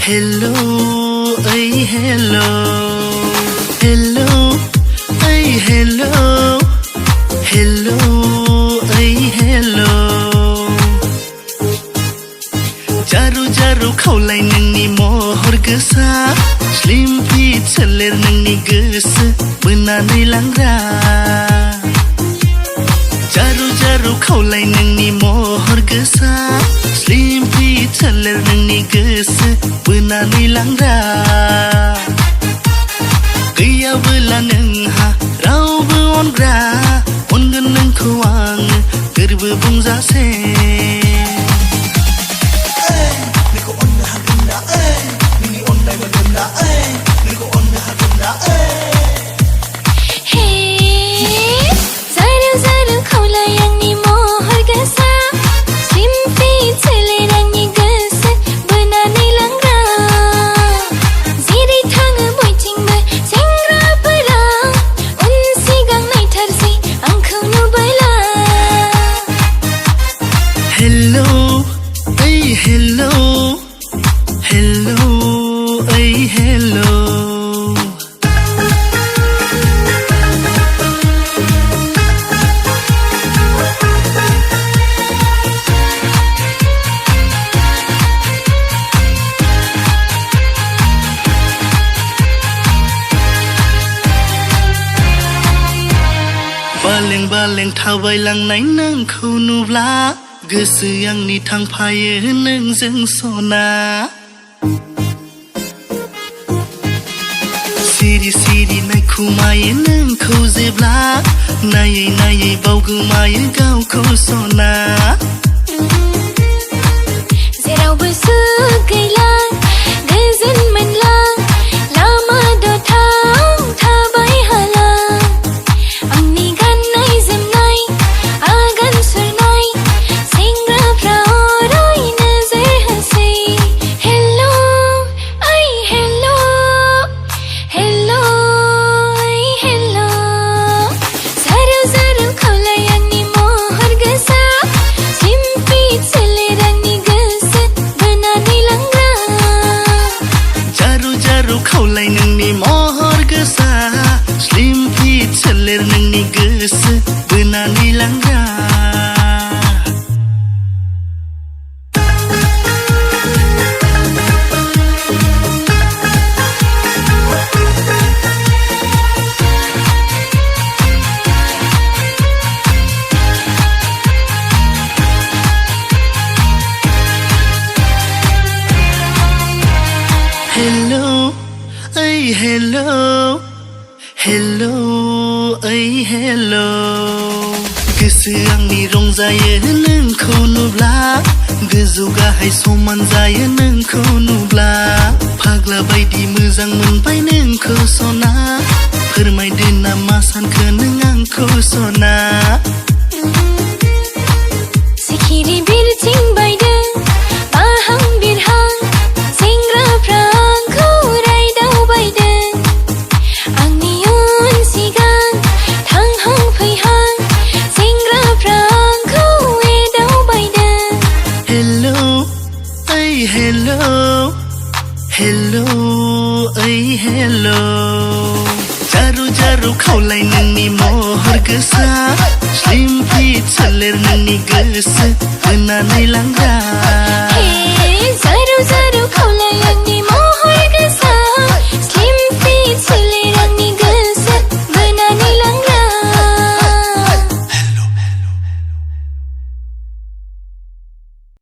Hello, ay hello. Hello, ay hello. Hello, ay hello. Jaru jaru kaulai nangni mohor gesa. Slimpi celer nangni gesa. Benanai langra. Jaru jaru kaulai nangni mohor gesa. Slimpi celer nangni gesa. Benanai langra. Gaya bela nengha raubu ongra. Ongan nengku ang gerbe bungzase. Hello, ay hello. Hello, ay hello. Baleng-baleng थाबायलांनाय नोंखौ नुब्ला गोसो आंनि थांफायो नोंजों सना सिरि सिरि नायखुमायो नोंखौ जेब्ला नायै नायै बावगोमायो गावखौ सना जेरावबो सुख गैला गोजोन मोनला लामा दथाव थाबाय हाला आंनि गाननाय जोमनाय आगान सुरनाय सेंग्राफ्रा अराय नोजोर होसै हेलो ओइ हेलो हेलो ओइ हेलो जारौ जारौ खावलाय आंनि महर गोसा सिम्पि सोलेर आंनि गोसो बोनानै लांग्रा जारु जारु खावलाय नोंनि महर गोसा स्लिम फिट सोलेर नोंनि गोसो बोनानै लांग्रा Hello, ay hello. Hello, ay hello. गोसो आंनि रंजायो नोंखौ नुब्ला गोजौ गाहाय समान जायो नोंखौ नुब्ला फाग्ला बायदि मोजां मोनबाय नोंखौ सना फोरमायदो ना मा सानखो नों आंखौ सना सिखिरि बिरथिं बायदों बाहां बिरहां सेंग्राफ्रा आंखौ रायदावबायदों आंनि उन सिगां थांहां फैहां सेंग्राफ्रा आंखौ एदावबायदों Hello, ay hello. Hello, ay hello. Jaru jaru खावलाय नोंनि महर गोसा स्लिम फिट सोलेर नोंनि गोसो बोनानै लांग्रा